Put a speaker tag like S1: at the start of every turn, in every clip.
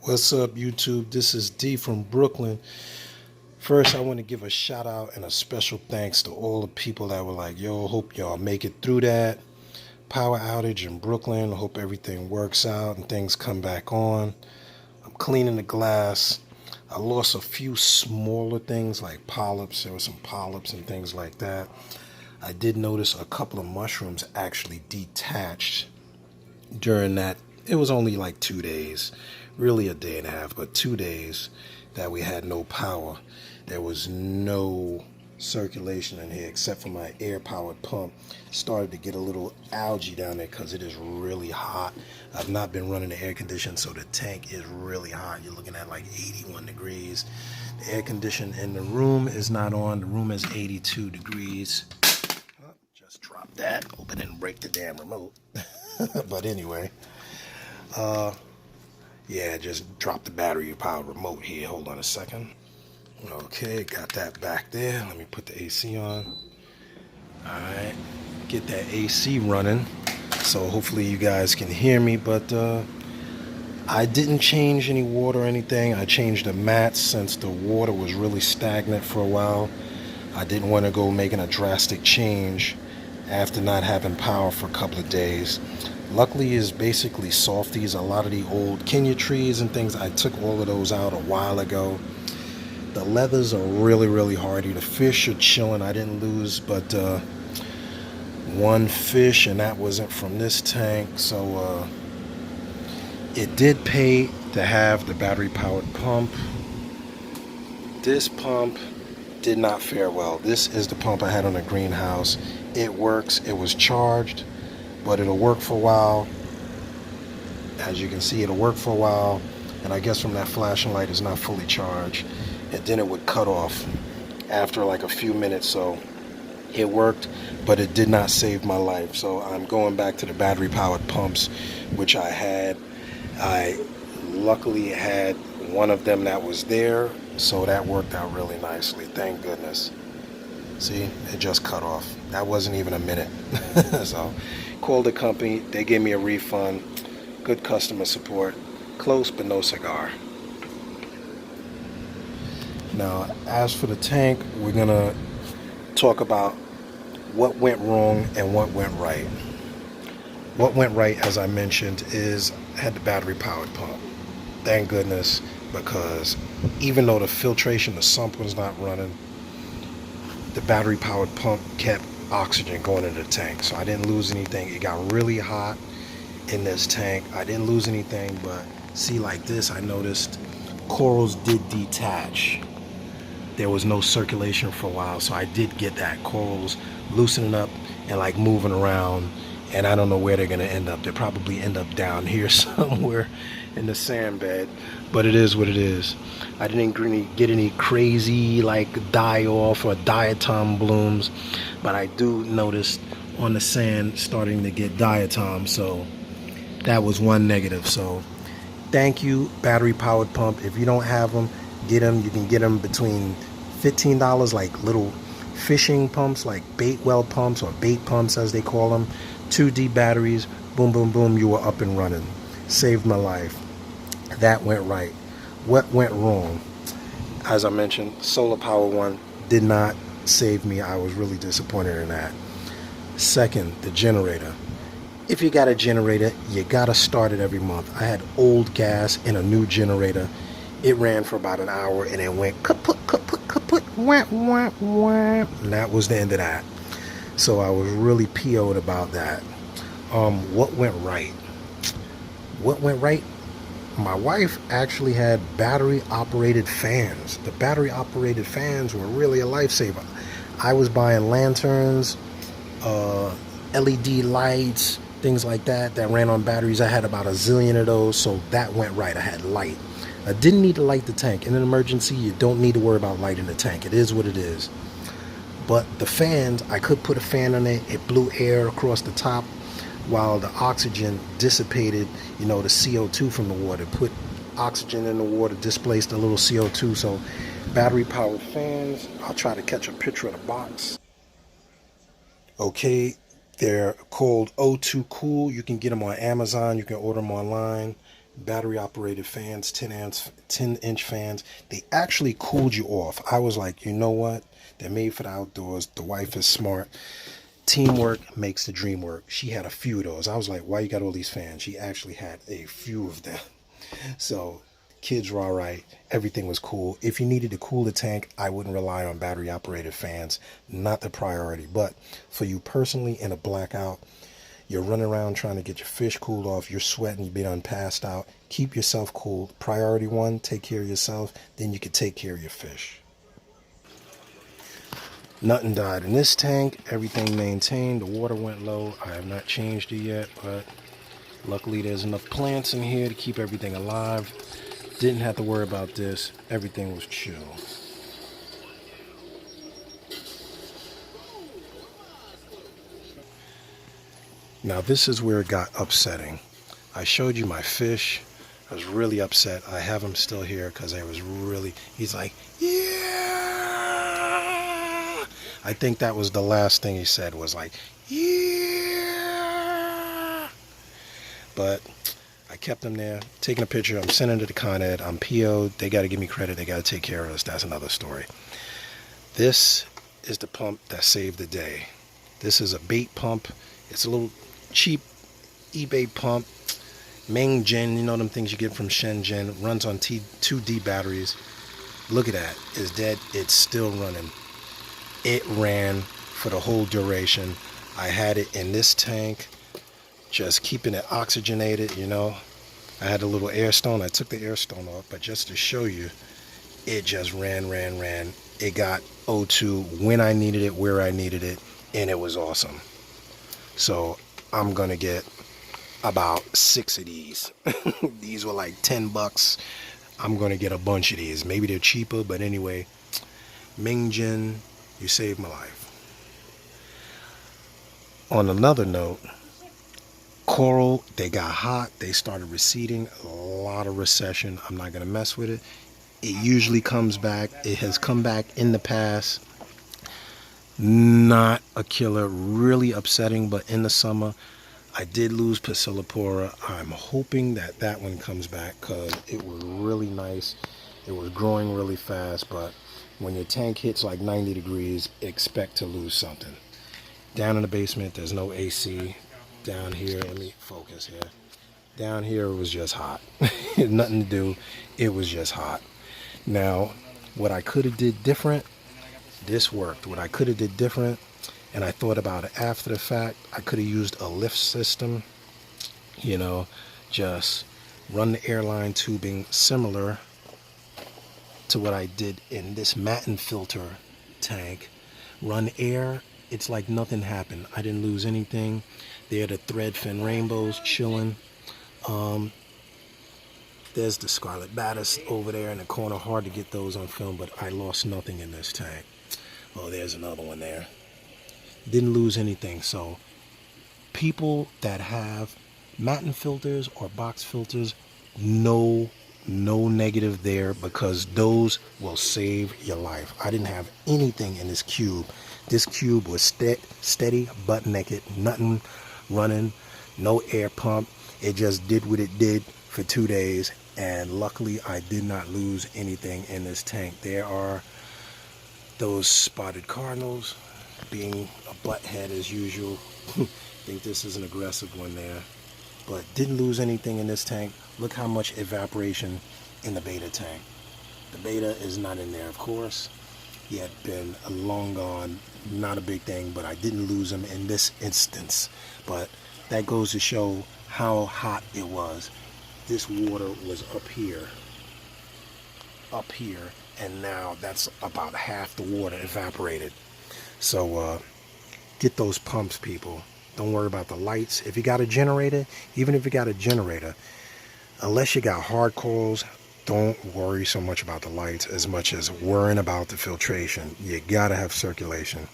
S1: What's up, YouTube? This is D from Brooklyn. First, I want to give a shout out and a special thanks to all the people that were like, yo, hope y'all make it through that power outage in Brooklyn. Hope everything works out and things come back on. I'm cleaning the glass. I lost a few smaller things like polyps. There were some polyps and things like that. I did notice a couple of mushrooms actually detached during that. It was only like 2 days, really a day and a half, but 2 days that we had no power. There was no circulation in here except for my air powered pump. Started to get a little algae down there because it is really hot. I've not been running the air conditioner, so the tank is really hot. You're looking at like 81 degrees. The air conditioner in the room is not on. The room is 82 degrees. Oh, just drop that. Hope I didn't break the damn remote. But anyway, yeah, just drop the battery powered remote here. Hold on a second. Okay, got that back there. Let me put the AC on. Alright, get that AC running. So hopefully you guys can hear me, but I didn't change any water or anything. I changed the mats since the water was really stagnant for a while. I didn't want to go making a drastic change after not having power for a couple of days. Luckily is basically softies. A lot of the old Kenya trees and things, I took all of those out a while ago. The leathers are really hardy. The fish are chilling. I didn't lose but one fish, and that wasn't from this tank. So it did pay to have the battery powered pump. This pump did not fare well. This is the pump I had on the greenhouse. It works. It was charged, but it'll work for a while. As you can see, it'll work for a while, and I guess from that flashing light is not fully charged, and then it would cut off after like a few minutes. So it worked, but it did not save my life. So I'm going back to the battery powered pumps, which I had. I luckily had one of them that was there, so that worked out really nicely, thank goodness. See, it just cut off. That wasn't even a minute. So called the company, they gave me a refund. Good customer support. Close but no cigar. Now, as for the tank, we're gonna talk about what went wrong and what went right. What went right, as I mentioned, is I had the battery powered pump. Thank goodness, because even though the filtration, the sump was not running, the battery powered pump kept oxygen going into the tank. So I didn't lose anything. It got really hot in this tank. I didn't lose anything, but see, like this, I noticed corals did detach. There was no circulation for a while, so I did get that. Corals loosening up and like moving around, and I don't know where they're gonna end up. They'll probably end up down here somewhere in the sand bed, but it is what it is. I didn't get any crazy like die off or diatom blooms, but I do notice on the sand starting to get diatom, so that was one negative. So thank you, battery powered pump. If you don't have them, get them. You can get them between $15, like little fishing pumps, like bait well pumps or bait pumps as they call them. 2D batteries, boom boom boom, you were up and running. Saved my life. That went right. What went wrong? As I mentioned, solar power one did not save me. I was really disappointed in that. Second, the generator. If you got a generator, you gotta start it every month. I had old gas in a new generator. It ran for about an hour and it went kaput, kaput, kaput, wah, wah, wah. And that was the end of that. So I was really PO'd about that. What went right? What went right? My wife actually had battery operated fans. The battery operated fans were really a lifesaver. I was buying lanterns, LED lights, things like that ran on batteries. I had about a zillion of those, so that went right. I had light. I didn't need to light the tank. In an emergency, you don't need to worry about lighting the tank. It is what it is. But the fans, I could put a fan on it. It blew air across the top while the oxygen dissipated, the CO2 from the water. Put oxygen in the water, displaced a little CO2. So battery powered fans. I'll try to catch a picture of the box. Okay, they're called O2 Cool. You can get them on Amazon. You can order them online. battery operated fans, 10-inch fans. They actually cooled you off. I was like, you know what? They're made for the outdoors. The wife is smart. Teamwork makes the dream work. She had a few of those. I was like, why you got all these fans? She actually had a few of them. So kids were all right. Everything was cool. If you needed to cool the tank, I wouldn't rely on battery operated fans. Not the priority. But for you personally in a blackout, you're running around trying to get your fish cooled off. You're sweating. You've been passed out. Keep yourself cool. Priority one, take care of yourself. Then you can take care of your fish. Nothing died in this tank. Everything maintained. The water went low. I have not changed it yet, but luckily there's enough plants in here to keep everything alive. Didn't have to worry about this. Everything was chill. Now this is where it got upsetting. I showed you my fish. I was really upset. I have him still here because he's like, yeah. I think that was the last thing he said was like, yeah. But I kept him there, taking a picture. I'm sending it to Con Ed. I'm PO'd. They got to give me credit. They got to take care of us. That's another story. This is the pump that saved the day. This is a bait pump. It's a little cheap eBay pump. Meng Gen, you know them things you get from Shenzhen. Runs on 2D batteries. Look at that. It's dead. It's still running. It ran for the whole duration. I had it in this tank, just keeping it oxygenated, you know. I had a little air stone. I took the air stone off, but just to show you, it just ran. It got O2 when I needed it, where I needed it, and it was awesome. So I'm gonna get about 6 of these. These were like $10. I'm gonna get a bunch of these. Maybe they're cheaper, but anyway, Ming Jin, you saved my life. On another note, coral, they got hot. They started receding. A lot of recession. I'm not gonna mess with it. It usually comes back. It has come back in the past. Not a killer, really upsetting, but in the summer I did lose Pasillipora. I'm hoping that that one comes back because it was really nice. It was growing really fast, but when your tank hits like 90 degrees, expect to lose something. Down in the basement, there's no AC. Down here, let me focus here. Down here, it was just hot. Nothing to do. It was just hot. Now, what I could have did different, this worked. What I could have did different, and I thought about it after the fact, I could have used a lift system, you know, just run the airline tubing similar to what I did in this Matin filter tank. Run air, it's like nothing happened. I didn't lose anything. There are the thread fin rainbows chilling. There's the scarlet batis over there in the corner. Hard to get those on film, but I lost nothing in this tank. Oh, there's another one there. Didn't lose anything. So people that have Matin filters or box filters, no negative there, because those will save your life. I didn't have anything in this cube. This cube was steady, butt naked, nothing running, no air pump. It just did what it did for 2 days, and luckily I did not lose anything in this tank. There are those spotted cardinals being a butthead as usual. I think this is an aggressive one there, but didn't lose anything in this tank. Look how much evaporation in the beta tank. The beta is not in there, of course. He had been long gone, not a big thing, but I didn't lose him in this instance. But that goes to show how hot it was. This water was up here, and now that's about half the water evaporated. So get those pumps, people. Don't worry about the lights. If you got a generator, even if you got a generator, unless you got hard corals, don't worry so much about the lights as much as worrying about the filtration. You gotta have circulation.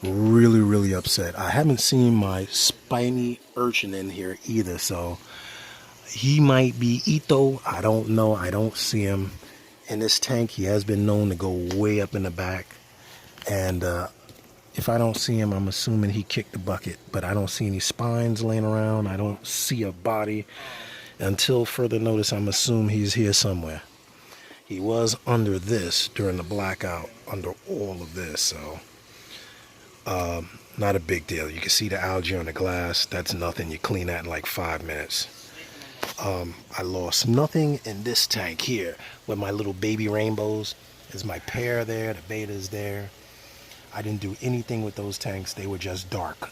S1: Really upset. I haven't seen my spiny urchin in here either, so he might be Ito. I don't know. I don't see him in this tank. He has been known to go way up in the back, and if I don't see him, I'm assuming he kicked the bucket, but I don't see any spines laying around. I don't see a body. Until further notice, I'm assuming he's here somewhere. He was under this during the blackout, under all of this, so not a big deal. You can see the algae on the glass. That's nothing. You clean that in like 5 minutes. I lost nothing in this tank here with my little baby rainbows. There's my pair there, the beta's there. I didn't do anything with those tanks. They were just dark.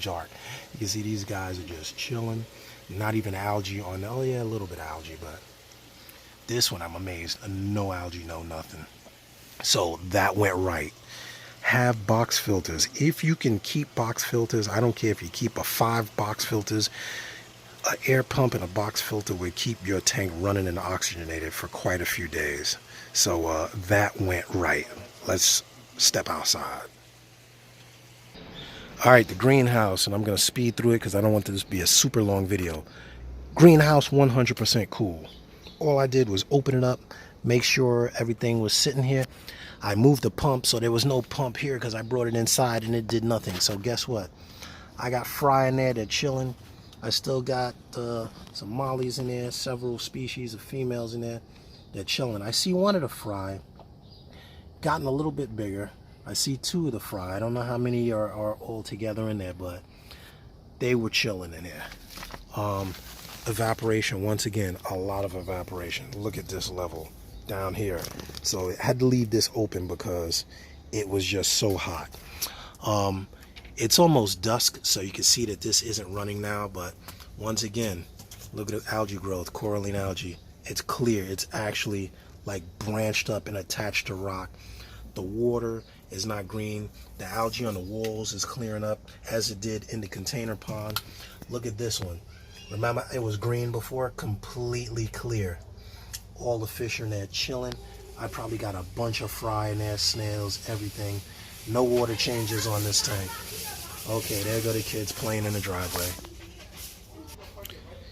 S1: Dark. You can see these guys are just chilling. Not even algae on there. Oh yeah, a little bit of algae, but this one I'm amazed. No algae, no nothing. So that went right. Have box filters. If you can keep box filters, I don't care if you keep 5 box filters, an air pump and a box filter would keep your tank running and oxygenated for quite a few days. So that went right. Let's step outside. All right, the greenhouse, and I'm going to speed through it because I don't want this to be a super long video. Greenhouse 100% cool. All I did was open it up, make sure everything was sitting here. I moved the pump, so there was no pump here because I brought it inside and it did nothing. So guess what? I got fry in there, they're chilling. I still got some mollies in there, several species of females in there. They're chilling. I see one of the fry gotten a little bit bigger. I see 2 of the fry. I don't know how many are all together in there, but they were chilling in there. Evaporation, once again, a lot of evaporation. Look at this level down here. So I had to leave this open because it was just so hot. It's almost dusk, so you can see that this isn't running now, but once again, look at the algae growth, coralline algae. It's clear. It's actually like branched up and attached to rock. The water is not green. The algae on the walls is clearing up as it did in the container pond. Look at this one. Remember, it was green before, completely clear. All the fish are in there chilling. I probably got a bunch of fry in there, snails, everything. No water changes on this tank. Okay, there go the kids playing in the driveway.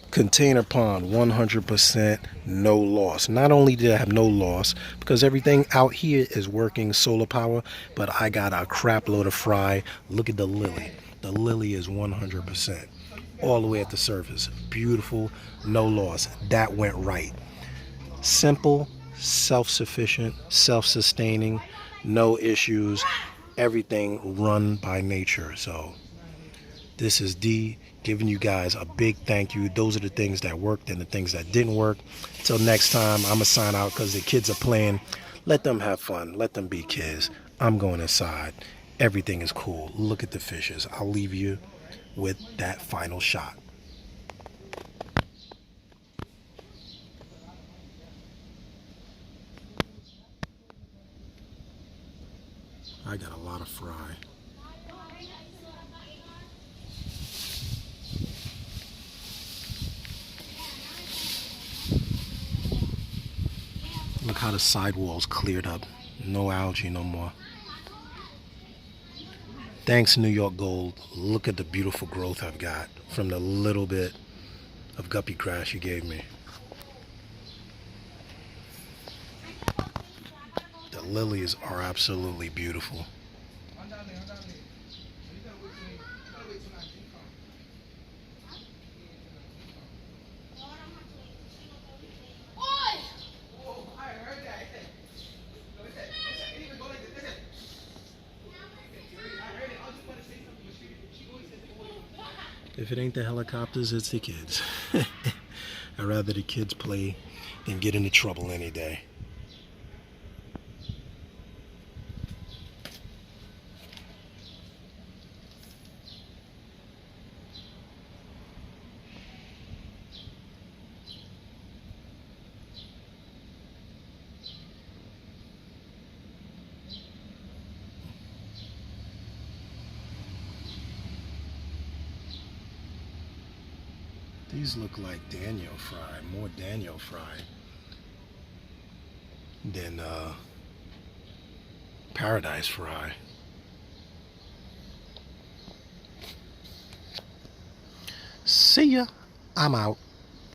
S1: Container pond, 100% no loss. Not only did I have no loss, because everything out here is working solar power, but I got a crap load of fry. Look at the lily. The lily is 100%. All the way at the surface. Beautiful, no loss. That went right. Simple, self-sufficient, self-sustaining, no issues. Everything run by nature. So this is D giving you guys a big thank you. Those are the things that worked and the things that didn't work. Till next time, I'm gonna sign out because the kids are playing. Let them have fun. Let them be kids. I'm going inside. Everything is cool. Look at the fishes. I'll leave you with that final shot. I got a lot of fry. Look how the sidewalls cleared up. No algae no more. Thanks, New York Gold. Look at the beautiful growth I've got from the little bit of guppy grass you gave me. The lilies are absolutely beautiful. If it ain't the helicopters, it's the kids. I'd rather the kids play than get into trouble any day. These look like Daniel fry, more Daniel fry than paradise fry. See ya. I'm out.